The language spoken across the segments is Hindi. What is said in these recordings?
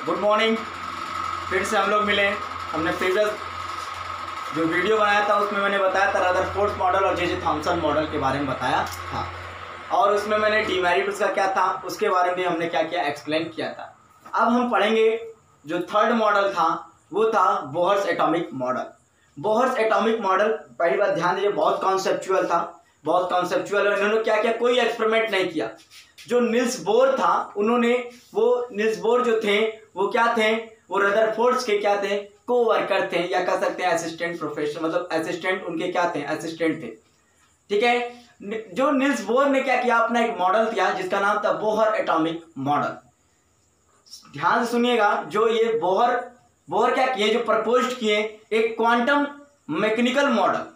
Good morning. फिर से हम लोग मिले। हमने प्रीवियस जो वीडियो बनाया था उसमें मैंने बताया था रदरफोर्ड मॉडल और जे थॉमसन मॉडल के बारे में बताया था, और उसमें मैंने डीमेरिट उसका क्या था उसके बारे में हमने क्या क्या एक्सप्लेन किया था। अब हम पढ़ेंगे जो थर्ड मॉडल था वो था Bohr's atomic model. Bohr's atomic model पहली बात ध्यान दीजिए बहुत कॉन्सेप्चुअल था, बहुत कॉन्सेप्चुअल। और इन्होंने क्या किया, कोई एक्सपेरिमेंट नहीं किया। जो निल्स बोर था उन्होंने निल्स बोर जो थे वो क्या थे, वो रदरफोर्ड के क्या थे, को वर्कर थे, या कह सकते हैं असिस्टेंट प्रोफेसर, मतलब असिस्टेंट उनके क्या थे, असिस्टेंट थे। ठीक है। जो निल्स बोर ने क्या किया, अपना एक मॉडल दिया जिसका नाम था बोहर एटॉमिक मॉडल। ध्यान से सुनिएगा, जो ये बोहर क्या किए, जो प्रपोज किए एक क्वांटम मैकेनिकल मॉडल।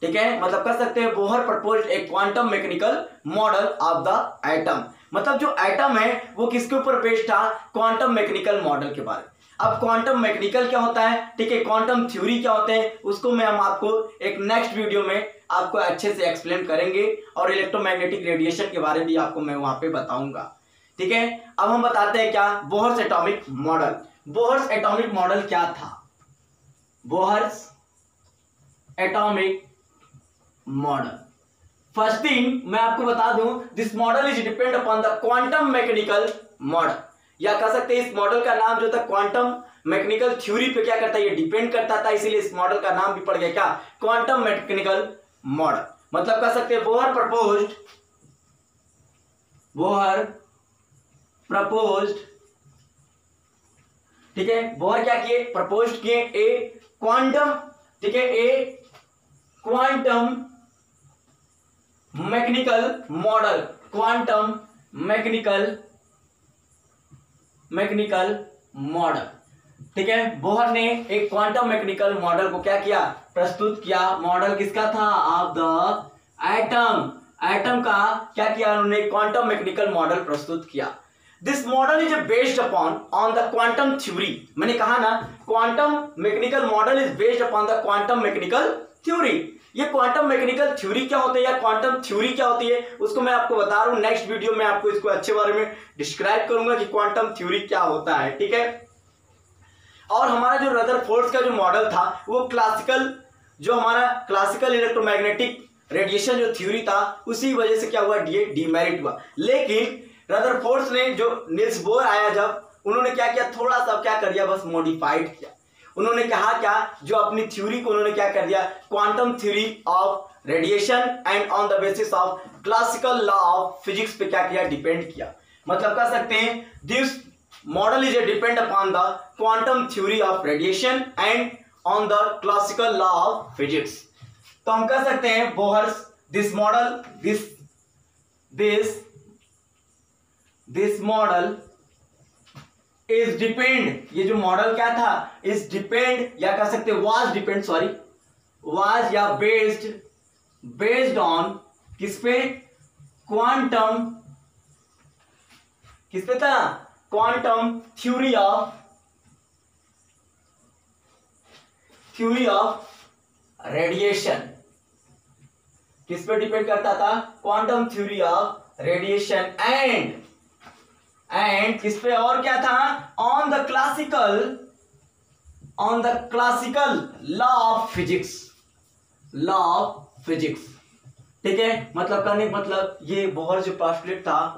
ठीक है, मतलब कर सकते हैं बोहर प्रपोज एक quantum mechanical model of the atom. मतलब जो एटम है वो किसके ऊपर बेस्ड था, क्वांटम मैकेनिकल मॉडल के बारे में। अब क्वांटम मैकेनिकल क्या होता है, ठीक है, क्वांटम थ्योरी क्या होते हैं, उसको मैं हम आपको एक नेक्स्ट वीडियो में आपको अच्छे से एक्सप्लेन करेंगे, और इलेक्ट्रोमैग्नेटिक रेडिएशन के बारे में भी आपको मैं वहां पे बताऊंगा। ठीक है, अब हम बताते हैं क्या Bohr's atomic model. Bohr's atomic model क्या था, Bohr's atomic model. First thing मैं आपको बता दूं, this model is depend upon the quantum mechanical model, या कह सकते हैं इस मॉडल का नाम जो था क्वांटम मैकेनिकल थ्योरी पे क्या करता है, ये डिपेंड करता था, इसीलिए इस मॉडल का नाम भी पड़ गया क्या, क्वांटम मैकेनिकल मॉडल। मतलब कह सकते हैं बोहर प्रपोज्ड, ठीक है, बोहर क्या किए, प्रपोज किए ए क्वांटम, ठीक है, ए quantum mechanical model, quantum mechanical model. ठीक है, बोहर ने एक क्वांटम मैकेनिकल मॉडल को क्या किया, प्रस्तुत किया। मॉडल किसका था, ऑफ द एटम का क्या किया उन्होंने, क्वांटम मैकेनिकल मॉडल प्रस्तुत किया। This model is based upon on the quantum theory. मैंने कहा ना quantum mechanical model is based upon the quantum mechanical theory. ये क्वांटम मैकेनिकल थ्योरी क्या होती है या क्वांटम थ्योरी क्या होती है उसको मैं आपको बता रहा हूं। नेक्स्ट वीडियो में आपको इसको अच्छे बारे में डिस्क्राइब करूंगा कि क्वांटम थ्योरी क्या होता है। ठीक है, और हमारा जो रदरफोर्ड का जो मॉडल था वो क्लासिकल, जो हमारा क्लासिकल इलेक्ट्रोमैग्नेटिक रेडिएशन जो थ्योरी था उसी वजह से क्या हुआ, डीमेरिट हुआ। लेकिन रदरफोर्ड ने जो निल्स बोर आया जब उन्होंने क्या किया, थोड़ा सा क्या कर दिया, बस मॉडिफाइड किया। उन्होंने कहा क्या, जो अपनी थ्योरी को उन्होंने क्या कर दिया, quantum theory of radiation and on the basis of classical law of physics पे क्या किया, डिपेंड किया। मतलब कह सकते हैं this model is depend upon the quantum theory of radiation and on the classical law of physics. तो हम कह सकते हैं Bohr's this model this model is depend, ये जो मॉडल क्या था, इज डिपेंड या कह सकते वाज डिपेंड, वाज या बेस्ड ऑन किस पे, क्वांटम, किस पे था, क्वांटम थ्योरी ऑफ रेडिएशन। किस पे डिपेंड करता था, quantum theory of radiation and किस पे, और क्या था, on the classical law of physics. ठीक है, मतलब करने मतलब ये बोहर जो पोस्टुलेट था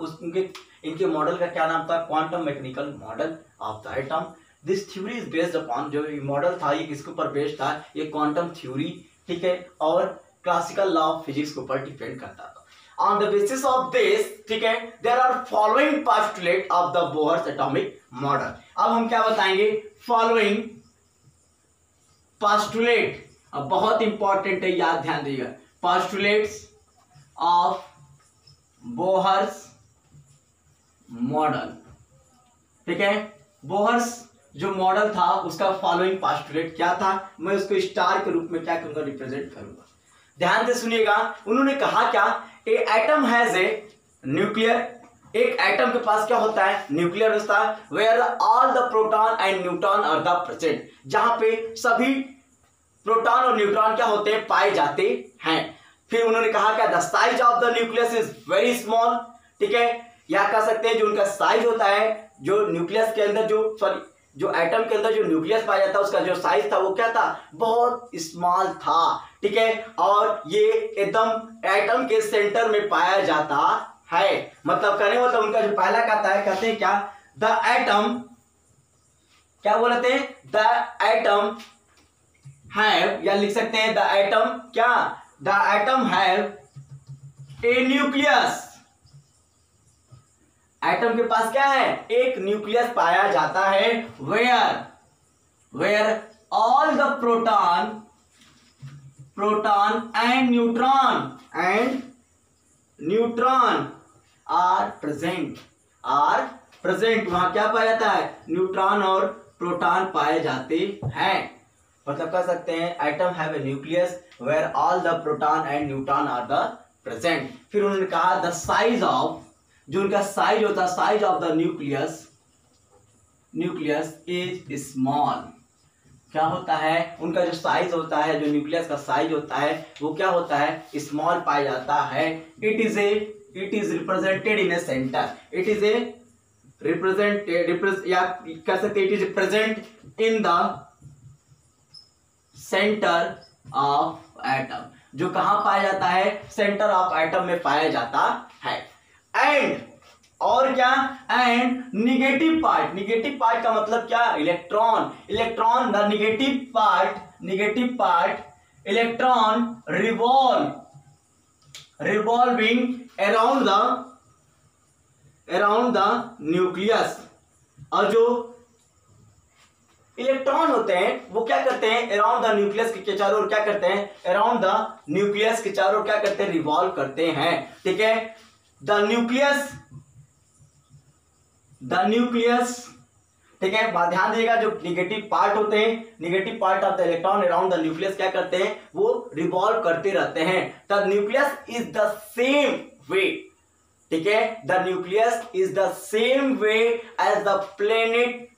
इनके मॉडल का क्या नाम था, quantum mechanical model of the atom. This theory is based upon, जो मॉडल था ये किसके ऊपर बेस्ड था, ये क्वांटम थ्योरी, ठीक है, और क्लासिकल लॉ ऑफ फिजिक्स के ऊपर डिपेंड करता था। On the basis of this, ठीक है, there are following postulate of the Bohr's atomic model। अब हम क्या बताएंगे, following postulate, अब बहुत इंपॉर्टेंट है, याद ध्यान दीजिएगा, postulates of Bohr's model। ठीक है, बोहर्स जो मॉडल था उसका फॉलोइंग पोस्टुलेट क्या था, मैं उसको स्टार के रूप में क्या करूंगा, रिप्रेजेंट करूंगा। ध्यान से सुनिएगा, उन्होंने कहा क्या, a atom has a nuclear, एक एटम के पास क्या होता है, न्यूक्लियर होता है, where all the proton and neutron are the present, जहां पे सभी प्रोटॉन और न्यूट्रॉन क्या होते हैं, पाए जाते हैं। फिर उन्होंने कहा क्या, the size of the nucleus is very small. ठीक है, या कह सकते हैं जो उनका साइज होता है, जो न्यूक्लियस के अंदर जो जो एटम के अंदर जो न्यूक्लियस पाया जाता है उसका जो साइज था वो क्या था, बहुत स्मॉल था, ठीक है। और ये एकदम एटम के सेंटर में पाया जाता है। मतलब कहने मतलब उनका जो पहला कहता है, कहते हैं क्या, द एटम, क्या बोलते हैं, द एटम हैव, या लिख सकते हैं द एटम क्या, the atom have a nucleus. Atom के पास क्या है, एक न्यूक्लियस पाया जाता है, where all the proton and neutron are present, वहां क्या पाया जाता है, न्यूट्रॉन और प्रोटॉन पाए जाते हैं। मतलब कह सकते हैं atom have a nucleus where all the proton and neutron are the present. फिर उन्होंने कहा द साइज ऑफ, जो उनका साइज होता है, size of the nucleus is small. क्या होता है, उनका जो साइज होता है, जो न्यूक्लियस का साइज होता है वो क्या होता है, स्मॉल पाया जाता है। It is represented in A centre, it is a या कह सकते it is present in the centre of atom, जो कहां पाया जाता है, सेंटर ऑफ एटम में पाया जाता है। एंड और क्या, एंड निगेटिव पार्ट का मतलब क्या, electron, the negative part electron revolving around the nucleus. और जो इलेक्ट्रॉन होते हैं वो क्या करते हैं, अराउंड द न्यूक्लियस के चारों ओर क्या करते हैं, अराउंड द न्यूक्लियस के चारों ओर क्या करते हैं, रिवॉल्व करते हैं, ठीक है। द न्यूक्लियस, ठीक है, ध्यान दीजिएगा, जो निगेटिव पार्ट होते हैं, negative part of the electron around the nucleus क्या करते हैं, वो रिवॉल्व करते रहते हैं। The nucleus is the same way, ठीक है, the nucleus is the same way as the planet,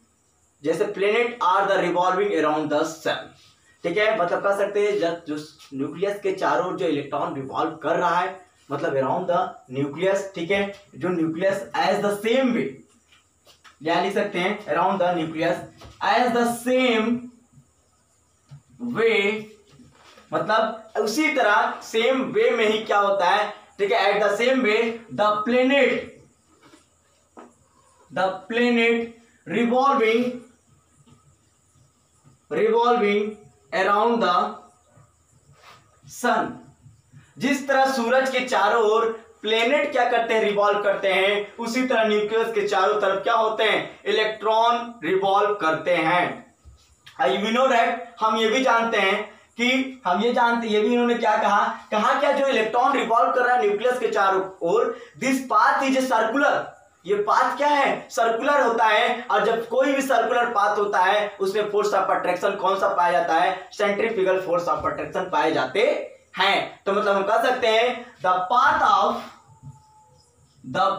जैसे planet are the revolving around the sun, ठीक है। मतलब कह सकते हैं जो न्यूक्लियस के चारों ओर जो इलेक्ट्रॉन रिवॉल्व कर रहा है, मतलब अराउंड द न्यूक्लियस, ठीक है, जो nucleus as the same way, या लिख सकते हैं around the nucleus as the same way, मतलब उसी तरह सेम वे में ही क्या होता है, ठीक है, at the same way the planet revolving around the sun. जिस तरह सूरज के चारों ओर प्लेनेट क्या करते हैं, रिवॉल्व करते हैं, उसी तरह न्यूक्लियस के चारों तरफ क्या होते हैं, इलेक्ट्रॉन रिवॉल्व करते हैं। यू नो दैट, हम ये भी जानते हैं कि ये भी इन्होंने क्या कहा क्या, जो इलेक्ट्रॉन रिवॉल्व कर रहा है न्यूक्लियस के चारों ओर, this path is a circular, ये पाथ क्या है, सर्कुलर होता है। और जब कोई भी सर्कुलर पाथ होता है उसमें फोर्स ऑफ अट्रैक्शन कौन सा पाया जाता है, सेंट्रीफ्यूगल फोर्स ऑफ अट्रैक्शन पाए जाते हैं। तो मतलब हम कह सकते हैं the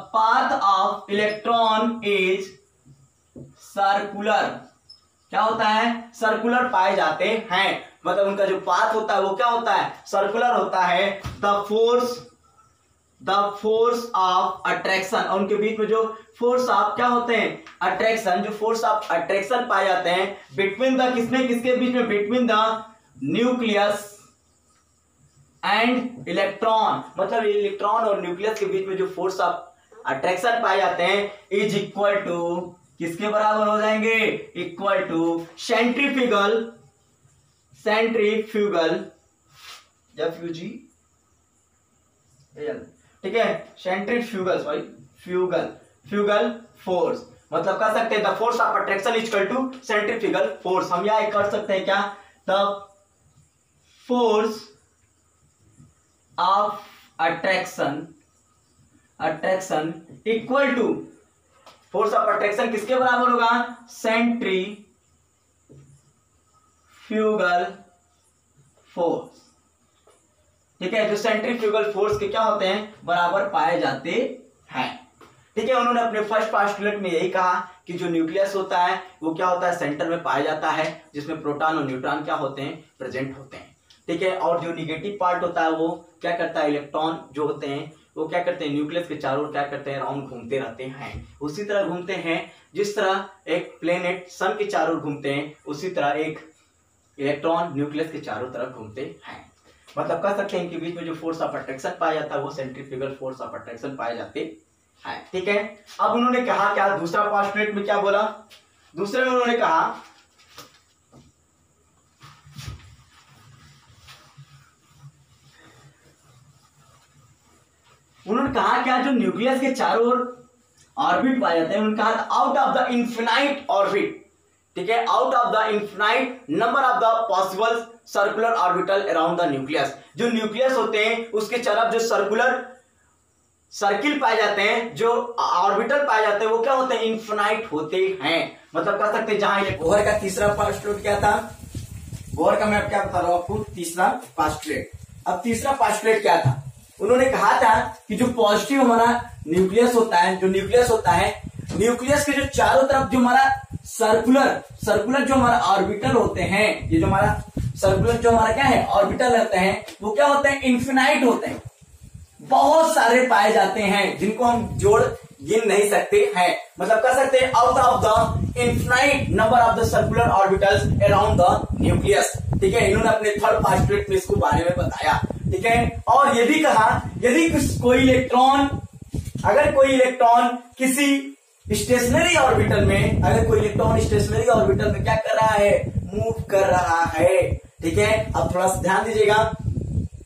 path of electron is circular, क्या होता है, सर्कुलर पाए जाते हैं। मतलब उनका जो पाथ होता है वो क्या होता है, सर्कुलर होता है। द फोर्स ऑफ अट्रैक्शन, और उनके बीच में जो फोर्स ऑफ क्या होते हैं, अट्रैक्शन, जो फोर्स ऑफ अट्रैक्शन पाए जाते हैं बिटवीन द, किसके बीच में, between the nucleus and electron, मतलब इलेक्ट्रॉन और न्यूक्लियस के बीच में जो फोर्स ऑफ अट्रैक्शन पाए जाते हैं इज इक्वल टू, किसके बराबर हो जाएंगे, इक्वल टू सेंट्रीफ्यूगल ठीक है, फ्यूगल फोर्स। मतलब कह सकते हैं the force of attraction is equal to centrifugal force. हम यह कर सकते हैं क्या, the force of attraction equal to, force of attraction किसके बराबर होगा, सेंट्रीफ्यूगल फोर्स, ठीक है, जो सेंट्रीफ्यूगल फोर्स के क्या होते हैं, बराबर पाए जाते हैं। ठीक है, उन्होंने अपने फर्स्ट पोस्टुलेट में यही कहा कि जो न्यूक्लियस होता है वो क्या होता है, सेंटर में पाया जाता है, जिसमें प्रोटॉन और न्यूट्रॉन क्या होते हैं, प्रेजेंट होते हैं। ठीक है। और जो निगेटिव पार्ट होता है वो क्या करता है, इलेक्ट्रॉन जो होते हैं वो क्या करते हैं, न्यूक्लियस के चारों ओर क्या करते हैं, राउंड घूमते रहते हैं। उसी तरह घूमते हैं जिस तरह एक प्लेनेट सन के चारों ओर घूमते हैं, उसी तरह एक इलेक्ट्रॉन न्यूक्लियस के चारों तरफ घूमते हैं। मतलब कह सकते हैं इनके बीच में जो फोर्स ऑफ अट्रैक्शन पाया जाता है वो सेंट्रीफ्यूगल फोर्स ऑफ अट्रैक्शन पाए जाते हैं। ठीक है। अब उन्होंने कहा क्या, दूसरा पोस्टुलेट में क्या बोला, दूसरे में उन्होंने कहा क्या, जो न्यूक्लियस के चारों ओर ऑर्बिट पाए जाते हैं, उन्होंने कहा out of the infinite orbit, ठीक है, out of the infinite number of the possible circular orbital around the nucleus, जो न्यूक्लियस होते हैं उसके तरफ जो सर्कुलर सर्किल पाए जाते हैं, जो ऑर्बिटल पाए जाते हैं वो क्या होते हैं, इन्फिनाइट होते हैं। मतलब कह सकते हैं जहां बोहर का तीसरा पोस्टुलेट क्या था, बोहर का मैं क्या बता रहा हूं आपको, तीसरा पोस्टुलेट। अब तीसरा पोस्टुलेट क्या था, उन्होंने कहा था कि जो पॉजिटिव हमारा न्यूक्लियस होता है, जो न्यूक्लियस होता है, न्यूक्लियस के जो चारों तरफ जो हमारा सर्कुलर जो हमारा ऑर्बिटल होते हैं, ये जो हमारा सर्कुलर जो हमारा क्या है ऑर्बिटल रहते हैं, वो क्या होते हैं, इन्फिनाइट होते हैं, बहुत सारे पाए जाते हैं जिनको हम जोड़ गिन नहीं सकते हैं। मतलब कह सकते हैं out of the infinite number of the circular orbitals around the nucleus. ठीक है, इन्होंने अपने थर्ड पोस्टुलेट में इसको बारे में बताया। ठीक है, और ये भी कहा यदि कोई इलेक्ट्रॉन, अगर कोई इलेक्ट्रॉन किसी स्टेशनरी ऑर्बिटल में, अगर कोई इलेक्ट्रॉन स्टेशनरी ऑर्बिटल में क्या कर रहा है, मूव कर रहा है। ठीक है, अब थोड़ा सा ध्यान दीजिएगा,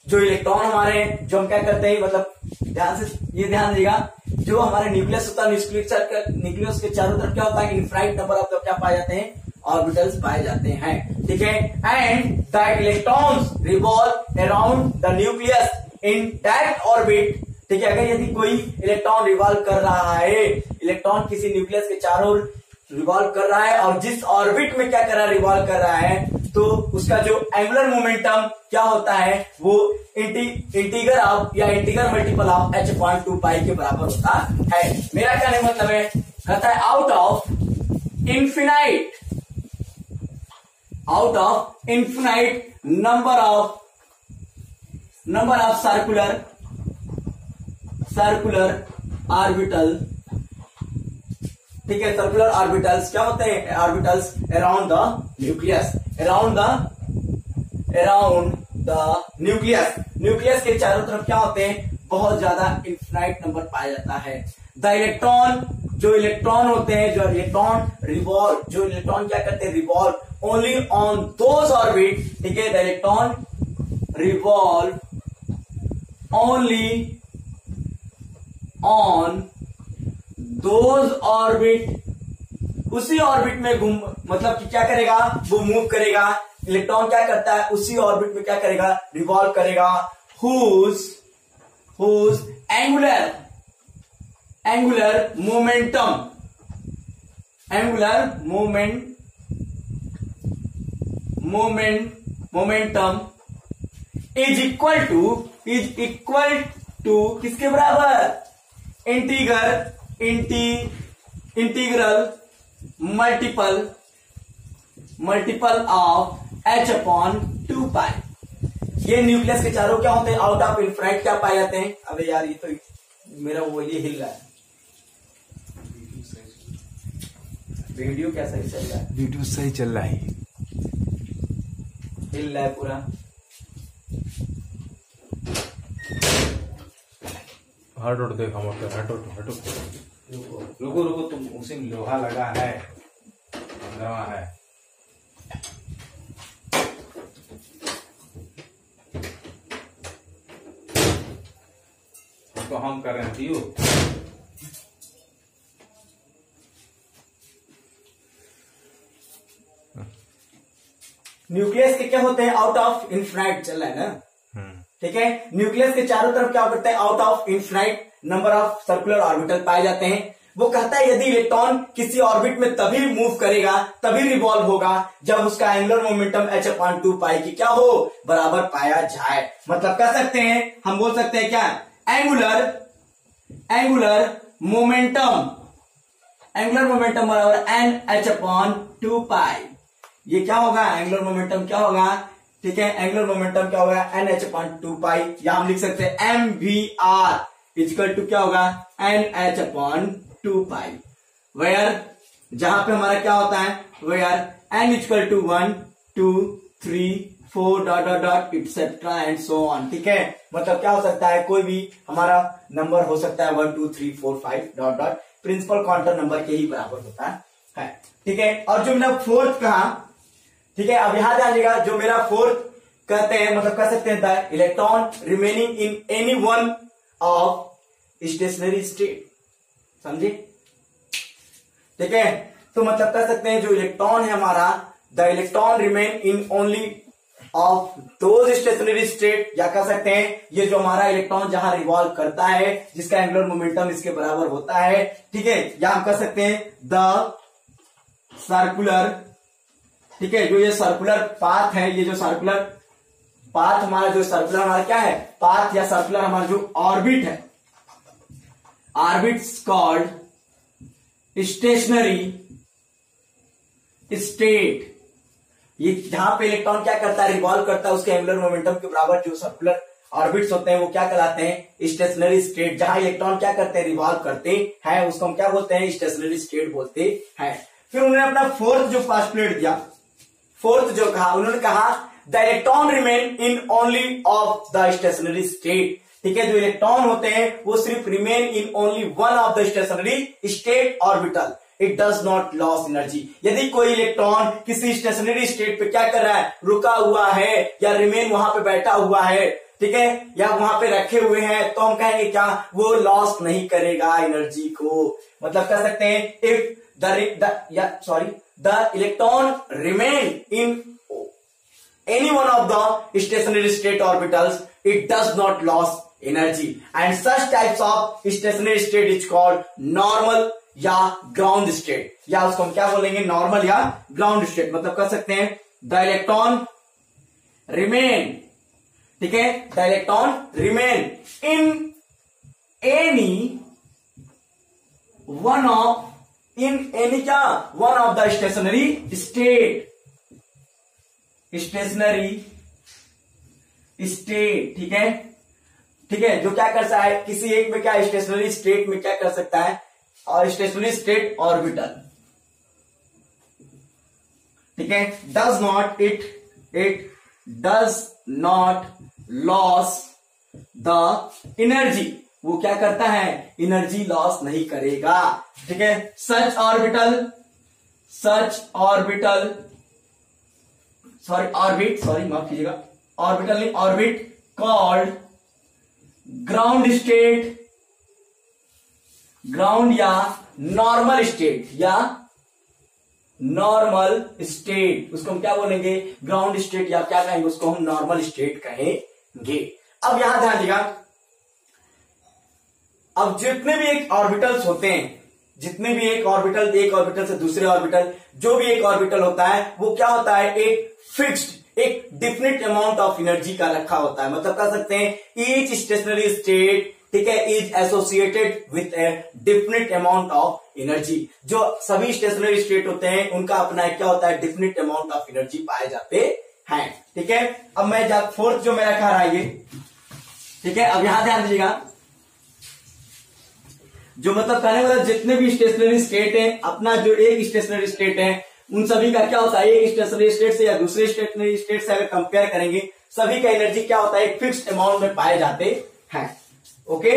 जो इलेक्ट्रॉन हमारे, जो हम क्या करते हैं, मतलब ध्यान से ये ध्यान दीजिएगा, जो हमारे न्यूक्लियस होता है, न्यूक्लियस के चारों तरफ क्या होता है, इनफाइनाइट नंबर ऑफ क्या पाए जाते हैं, ऑर्बिटल्स पाए जाते हैं। ठीक है, and the electrons revolve around the nucleus in that orbit. ठीक है, अगर यदि कोई इलेक्ट्रॉन रिवॉल्व कर रहा है, इलेक्ट्रॉन किसी न्यूक्लियस के चारों ओर रिवॉल्व कर रहा है और जिस ऑर्बिट में क्या कर रहा है, रिवॉल्व कर रहा है, तो उसका जो एंगुलर मोमेंटम क्या होता है, वो इंटीगर ऑफ या इंटीगर मल्टीपल ऑफ h/2 पाई के बराबर होता है। मेरा कहने का मतलब है, कहता है out of infinite number of circular orbital. ठीक है, सर्कुलर ऑर्बिटल्स क्या होते हैं, orbitals around the nucleus, around the nucleus के चारों तरफ क्या होते हैं, बहुत ज्यादा इन्फिनाइट नंबर पाया जाता है। द इलेक्ट्रॉन, जो इलेक्ट्रॉन होते हैं, जो इलेक्ट्रॉन क्या करते हैं, revolve only on those orbit. ठीक है, the electron revolve only on those orbit, उसी ऑर्बिट में घूम, मतलब कि क्या करेगा, वो मूव करेगा। इलेक्ट्रॉन क्या करता है, उसी ऑर्बिट में क्या करेगा, रिवॉल्व करेगा। Whose angular momentum is equal to किसके बराबर, इंटीग्रल मल्टीपल ऑफ h/2 पाई। ये न्यूक्लियस के चारों क्या होते हैं, आउट ऑफ इन्फिनाइट क्या पाए जाते हैं। अबे यार ये तो मेरा वो ये हिल रहा है, वीडियो क्या सही चल रहा है, वीडियो सही चल रहा है, हिल रहा है पूरा। हटो देखो, हटो रुको, तुम उसी में लोहा लगा है, दवा है। तो हम कर रहे हैं दियो। न्यूक्लियस के क्या होते हैं, आउट ऑफ इन्फिनाइट चल रहा है ना। ठीक है, न्यूक्लियस के चारों तरफ क्या करते हैं, out of infinite number of circular orbital पाए जाते हैं। वो कहता है यदि इलेक्ट्रॉन किसी ऑर्बिट में तभी मूव करेगा, तभी रिवॉल्व होगा, जब उसका एंगुलर मोमेंटम h/2 पाई की क्या हो, बराबर पाया जाए। मतलब कह सकते हैं, हम बोल सकते हैं क्या, एंगुलर मोमेंटम बराबर NH/2 पाई। ये क्या होगा, एंगुलर मोमेंटम क्या होगा, ठीक है, एंगुलर मोमेंटम क्या होगा NH/2π, या हम लिख सकते हैं mvr इक्वल टू क्या होगा NH/2π, वेयर जहां पे हमारा क्या होता है where n equal to 1 2 3 4 dot dot dot etcetera and so on. ठीक है, मतलब क्या हो सकता है, कोई भी हमारा नंबर हो सकता है 1 2 3 4 5 dot dot, principal quantum number के ही बराबर होता है। ठीक है, और जो मेरा फोर्थ कहा, ठीक है, अब यहां जानिएगा, जो मेरा फोर्थ कहते हैं, मतलब कह सकते हैं the electron remaining in any one of stationery state, समझे। ठीक है, तो मतलब कह सकते हैं जो इलेक्ट्रॉन है हमारा, the electron remain in only of those stationery state, या कह सकते हैं ये जो हमारा इलेक्ट्रॉन जहां रिवॉल्व करता है, जिसका एंगुलर मोमेंटम इसके बराबर होता है। ठीक है, या हम कह सकते हैं द सर्कुलर, ठीक है, जो ये सर्कुलर पाथ है, ये जो सर्कुलर पाथ हमारा, जो सर्कुलर हमारा क्या है पाथ, या सर्कुलर हमारा जो ऑर्बिट है, ऑर्बिट्स कॉल्ड स्टेशनरी स्टेट, ये जहां पे इलेक्ट्रॉन क्या करता है रिवॉल्व करता है, उसके एंगुलर मोमेंटम के बराबर जो सर्कुलर ऑर्बिट्स होते हैं वो क्या कहलाते हैं स्टेशनरी स्टेट। जहां इलेक्ट्रॉन क्या करते हैं रिवॉल्व करते हैं, उसको हम क्या बोलते हैं स्टेशनरी स्टेट बोलते हैं। फिर उन्होंने अपना फोर्थ जो पोस्टुलेट दिया, फोर्थ जो कहा, उन्होंने कहा the electron remain in only of the stationary state. ठीक है, जो इलेक्ट्रॉन होते हैं वो सिर्फ remain in only one of the stationary state orbital, it does not loss energy. यदि कोई इलेक्ट्रॉन किसी स्टेशनरी स्टेट पे क्या कर रहा है, रुका हुआ है, या रिमेन वहां पे बैठा हुआ है, ठीक है, या वहां पे रखे हुए हैं, तो हम कहेंगे क्या, वो लॉस नहीं करेगा एनर्जी को। मतलब कह सकते हैं if the electron remain in any one of the stationary state orbitals, it does not lose energy, and such types of stationary state is called normal या ground state, या उसको हम क्या बोलेंगे नॉर्मल या ग्राउंड स्टेट। मतलब कह सकते हैं द इलेक्ट्रॉन रिमेन, ठीक है, the electron remain in any one of, in any क्या, one of the stationary state, stationary state. ठीक है, ठीक है, जो क्या कर सकता है किसी एक में क्या स्टेशनरी स्टेट में क्या कर सकता है, और स्टेशनरी स्टेट ऑर्बिटल, ठीक है, does not it does not loss the energy, वो क्या करता है एनर्जी लॉस नहीं करेगा। ठीक है, सच ऑर्बिटल माफ कीजिएगा, ऑर्बिटल नहीं, orbit called ground state, ground या नॉर्मल स्टेट, या नॉर्मल स्टेट, उसको हम क्या बोलेंगे ग्राउंड स्टेट, या क्या कहेंगे उसको हम नॉर्मल स्टेट कहेंगे। अब यहां ध्यान दीजिएगा, अब जितने भी एक ऑर्बिटल्स होते हैं, जितने भी एक ऑर्बिटल से दूसरे ऑर्बिटल, जो भी एक ऑर्बिटल होता है वो क्या होता है एक फिक्स्ड, एक डिफिनिट अमाउंट ऑफ एनर्जी का रखा होता है। मतलब कह सकते हैं ईच स्टेशनरी स्टेट, ठीक है, is associated with A definite amount of energy. जो सभी स्टेशनरी स्टेट होते हैं उनका अपना क्या होता है डिफिनिट अमाउंट ऑफ एनर्जी पाए जाते हैं। ठीक है, अब मैं फोर्थ जो मेरा कह रहा है ये, ठीक है, अब यहां ध्यान दीजिएगा, जो मतलब कहने वाला जितने भी स्टेशनरी स्टेट है, अपना जो एक स्टेशनरी स्टेट है उन सभी का क्या होता है एक स्टेशनरी स्टेट से या दूसरे स्टेशनरी स्टेट से अगर कंपेयर करेंगे, सभी का एनर्जी क्या होता है एक फिक्स्ड अमाउंट में पाए जाते हैं। ओके,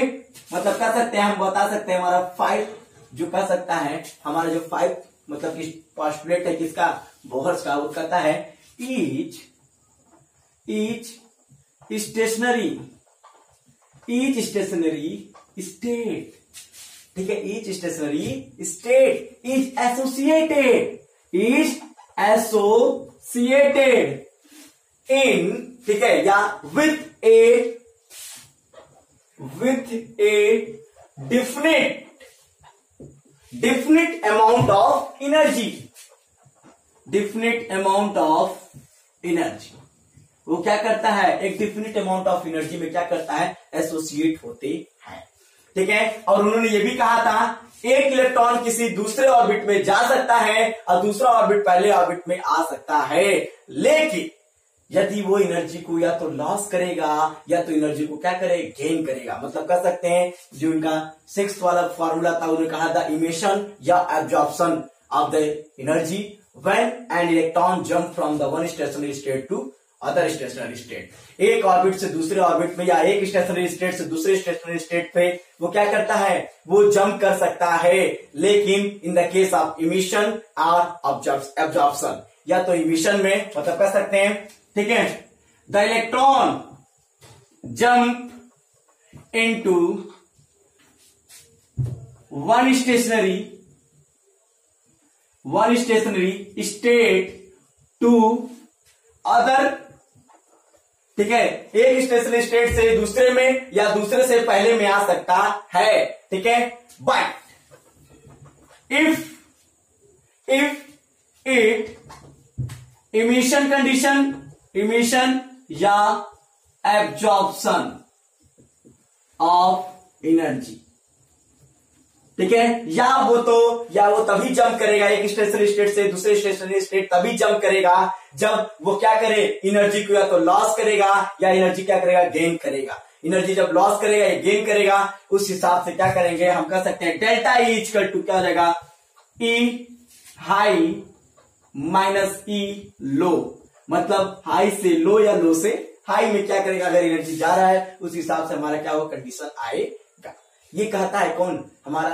मतलब कह सकते हैं, हम बता सकते हैं हमारा 5 जो कह सकता है हमारा जो 5 मतलब पोस्टुलेट है किसका, बोहर्स का, वो कहता है ईच स्टेशनरी स्टेट, ठीक है, each stationery state is associated इन, ठीक है, या with A definite amount of energy, वो क्या करता है एक डिफिनिट अमाउंट ऑफ एनर्जी में क्या करता है एसोसिएट होते हैं। ठीक है, और उन्होंने ये भी कहा था एक इलेक्ट्रॉन किसी दूसरे ऑर्बिट में जा सकता है और दूसरा ऑर्बिट पहले ऑर्बिट में आ सकता है, यदि वो एनर्जी को या तो लॉस करेगा या तो एनर्जी को क्या करे, गेन करेगा। मतलब कह सकते हैं जो इनका 6th वाला फॉर्मूला था, उन्होंने कहा द इमिशन या absorption of the energy when an electron jump from the one stationary state to other stationary state. एक ऑर्बिट से दूसरे ऑर्बिट में या एक स्टेशनरी स्टेट से दूसरे स्टेशनरी स्टेट पे वो क्या करता है, वो जंप कर सकता है। लेकिन इन द केस ऑफ इमिशन और एब्जॉर्प्शन, या तो इमिशन में मतलब कह सकते हैं, ठीक है, the electron jump into one stationary state to other, ठीक है, एक स्टेशनरी स्टेट से दूसरे में या दूसरे से पहले में आ सकता है, ठीक है। बट इफ इट इमिशन या एब्जॉर्प्शन ऑफ एनर्जी, ठीक है, या वो तभी जंप करेगा, एक स्टेशनरी स्टेट से दूसरे स्टेशनरी स्टेट तभी जंप करेगा जब वो क्या करे, एनर्जी को या तो लॉस करेगा या एनर्जी क्या करेगा, गेन करेगा। एनर्जी जब लॉस करेगा या गेन करेगा, उस हिसाब से क्या करेंगे, हम कह सकते हैं डेल्टा ई इक्वल टू क्या हो जाएगा, ई हाई माइनस ई लो। मतलब हाई से लो या लो से हाई में क्या करेगा, अगर एनर्जी जा रहा है उस हिसाब से हमारा क्या हो, कंडीशन आएगा। ये कहता है कौन, हमारा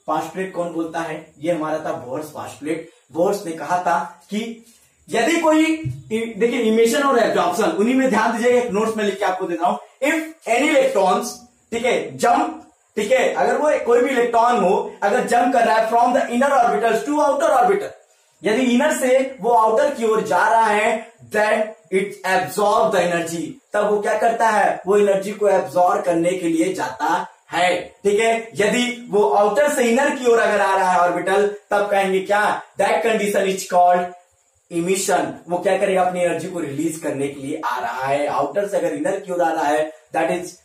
पास्टुलेट कौन बोलता है, ये हमारा था बोर्स पास्टुलेट। बोर्स ने कहा था कि यदि कोई, देखिए इमिशन और एब्जॉर्प्शन, उन्हीं में ध्यान दीजिएगा, एक नोट्स में लिख के आपको दे रहा हूं। इफ एनी इलेक्ट्रॉन्स, ठीक है, जंप, ठीक है, अगर वो कोई भी इलेक्ट्रॉन हो अगर जंप कर रहा है from the inner orbitals to outer orbital, यदि इनर से वो आउटर की ओर जा रहा है, that it absorb the energy, तब वो क्या करता है, वो एनर्जी को एब्जॉर्ब करने के लिए जाता है, ठीक है। यदि वो आउटर से इनर की ओर अगर आ रहा है ऑर्बिटल, तब कहेंगे क्या, that condition is called emission. वो क्या करेगा, अपनी एनर्जी को रिलीज करने के लिए आ रहा है, आउटर से अगर इनर की ओर आ रहा है, that is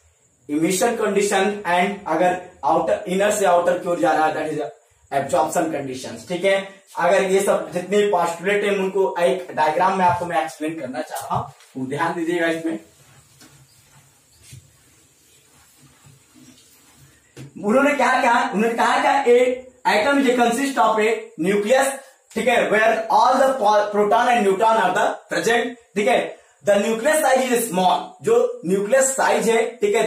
emission condition. And अगर आउटर, इनर से आउटर की ओर जा रहा है, दैट इज एब्जॉर्प्शन कंडीशंस, ठीक है। अगर ये सब जितने पोस्टुलेट है उनको एक डायग्राम में आपको मैं एक्सप्लेन करना चाह रहा हूं, ध्यान दीजिएगा इसमें। उन्होंने क्या कहा, उन्होंने कहा क्या, a atom is consist of a nucleus, ठीक है, where all the proton and neutron are the present, ठीक है। The nucleus size is small, जो न्यूक्लियस साइज है, ठीक है,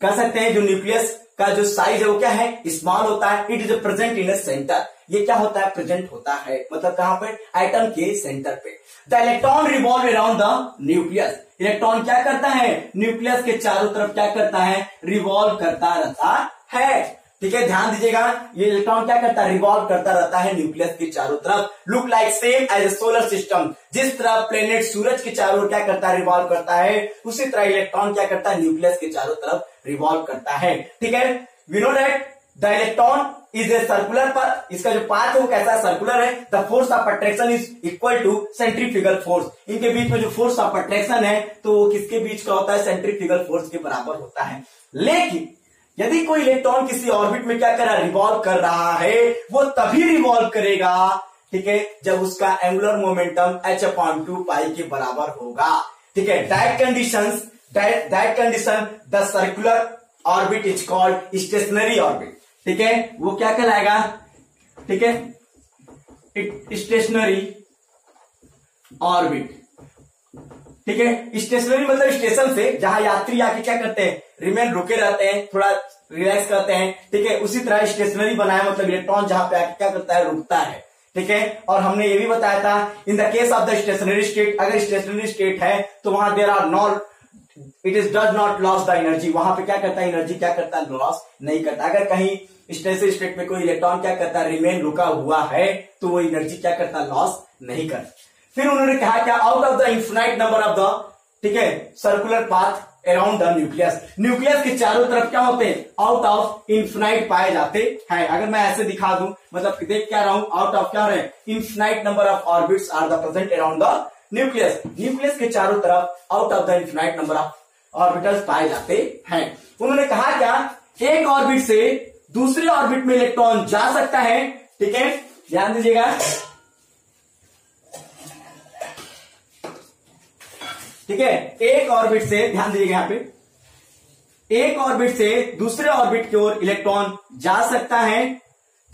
कह सकते हैं जो न्यूक्लियस का जो साइज है वो क्या है, स्मॉल होता है। It is present in A centre, ये क्या होता है, प्रेजेंट होता है, मतलब कहां पे, एटम के सेंटर पे। The electron revolve around the nucleus, electron क्या करता है, न्यूक्लियस के चारों तरफ क्या करता है, रिवॉल्व करता रहता है, ठीक है। ध्यान दीजिएगा, ये इलेक्ट्रॉन क्या करता है, रिवॉल्व करता रहता है न्यूक्लियस के चारों तरफ। Look like same as a solar system, जिस तरह प्लेनेट सूरज के चारों ओर क्या करता है, रिवॉल्व करता है, उसी तरह इलेक्ट्रॉन क्या करता है, न्यूक्लियस के चारों तरफ रिवॉल्व करता है, ठीक है। We know that the electron is a circular path, इसका जो पाथ है वो कैसा है, सर्कुलर है। The force of attraction is equal to centrifugal force, इनके बीच में जो फोर्स ऑफ अट्रैक्शन है तो वो किसके बीच का होता है, सेंट्रीफ्यूगल फोर्स के बराबर होता है। लेकिन यदि कोई इलेक्ट्रॉन किसी ऑर्बिट में क्या कर रहा है, रिवॉल्व कर रहा है, वो तभी रिवॉल्व करेगा, ठीक है, जब उसका एंगुलर मोमेंटम h/2 पाई के बराबर होगा, ठीक है। That condition the circular orbit is called stationery orbit, ठीक है, वो क्या कहलाएगा, ठीक है, स्टेशनरी ऑर्बिट, ठीक है। स्टेशनरी मतलब स्टेशन से जहां यात्री आके क्या करते हैं, रिमेन, रुके रहते हैं, थोड़ा रिलैक्स करते हैं, ठीक है। उसी तरह स्टेशनरी बनाया मतलब इलेक्ट्रॉन जहां पे आके क्या करता है, रुकता है, ठीक है। और हमने ये भी बताया था, in the case of the stationary state, अगर स्टेशनरी स्टेट है तो वहां there are not, it is does not loss the energy, वहां पे क्या करता है, एनर्जी क्या करता है, लॉस नहीं करता। अगर कहीं स्टेशनरी स्टेट में कोई इलेक्ट्रॉन क्या करता है, रिमेन, रुका हुआ है, तो वो एनर्जी क्या करता है, लॉस नहीं करता। फिर उन्होंने कहा क्या, out of the infinite number of the, ठीक है, circular path around the nucleus, nucleus के चारों तरफ क्या होते हैं, आउट ऑफ इन्फिनाइट पाए जाते हैं। अगर मैं ऐसे दिखा दूं, मतलब देख क्या रहा हूं, आउट ऑफ क्या रहे, infinite number of orbits are the present around the nucleus, nucleus के चारों तरफ out of the infinite number of orbitals पाए जाते हैं। उन्होंने कहा क्या, एक ऑर्बिट से दूसरे ऑर्बिट में इलेक्ट्रॉन जा सकता है, ठीक है, ध्यान दीजिएगा। ठीक है, एक ऑर्बिट से, ध्यान दीजिएगा यहां पे, एक ऑर्बिट से दूसरे ऑर्बिट की ओर इलेक्ट्रॉन जा सकता है,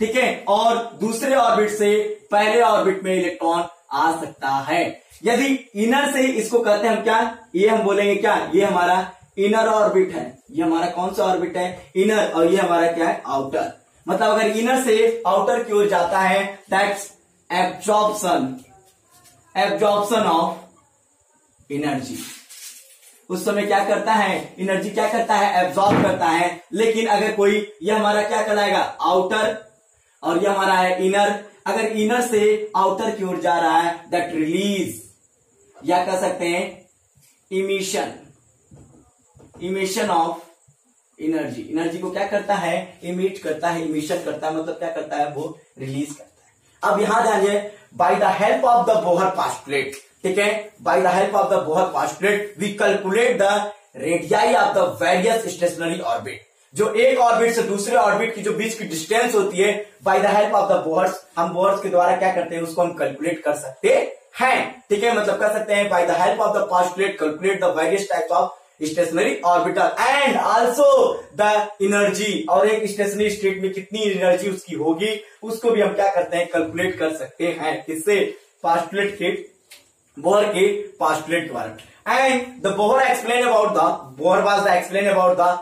ठीक है, और दूसरे ऑर्बिट से पहले ऑर्बिट में इलेक्ट्रॉन आ सकता है। यदि इनर से इसको कहते हैं हम क्या, ये हम बोलेंगे क्या, ये हमारा इनर ऑर्बिट है, ये हमारा कौन सा ऑर्बिट है, इनर, और ये हमारा क्या है, आउटर। मतलब अगर इनर से आउटर की ओर जाता है दैट्स एब्जॉर्प्शन ऑफ एनर्जी। उस समय क्या करता है, एनर्जी क्या करता है, एब्जॉर्ब करता है। लेकिन अगर कोई, ये हमारा क्या कहलाएगा, आउटर, और ये हमारा है इनर। अगर इनर से आउटर की ओर जा रहा है दैट रिलीज, या कह सकते हैं इमिशन ऑफ एनर्जी। एनर्जी को क्या करता है, इमिट करता है, इमिशन करता है, मतलब क्या करता है, वो रिलीज करता है। अब यहां जानिए, by the help of the Bohr postulate, ठीक है, by the help of the Bohr postulate we calculate the radii of the various stationary orbit. जो एक ऑर्बिट से दूसरे ऑर्बिट की जो बीच की डिस्टेंस होती है, by the help of the Bohr's, हम बोहर्स के द्वारा क्या करते हैं, उसको हम कैलकुलेट कर सकते हैं, ठीक है। मतलब कर सकते हैं by the help of the postulate calculate the various types of stationary orbital and also the energy, और एक स्टेशनरी स्टेट में कितनी एनर्जी उसकी होगी, उसको भी हम क्या करते हैं, कैलकुलेट कर सकते हैं। किससे, पोस्टुलेट के, बोहर के पोस्टुलेट के बारे में। And the Bohr explain about the, Bohr was the explain about the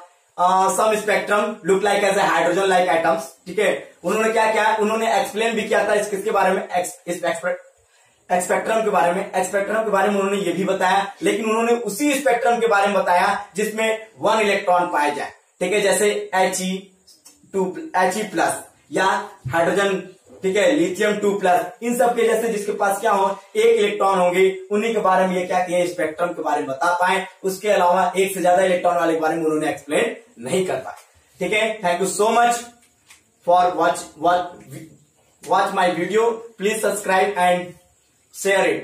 some spectrum look like as a hydrogen like atoms, ठीक है। उन्होंने क्या किया, उन्होंने एक्सप्लेन भी किया था किसके बारे में, स्पेक्ट्रम के बारे में। स्पेक्ट्रम के बारे में उन्होंने ये भी बताया, लेकिन उन्होंने उसी स्पेक्ट्रम के बारे में बताया जिसमें 1 इलेक्ट्रॉन पाए जाए, ठीक है, जैसे He प्लस या हाइड्रोजन, ठीक है, लिथियम 2+, इन सब के जैसे जिसके पास क्या हो, 1 इलेक्ट्रॉन होंगे, उन्हीं के बारे में ये क्या किया, स्पेक्ट्रम के बारे में बता पाए। उसके अलावा एक से ज्यादा इलेक्ट्रॉन वाले के बारे में उन्होंने एक्सप्लेन नहीं कर पाए, ठीक है। Thank you so much for watch my video, please subscribe and share it.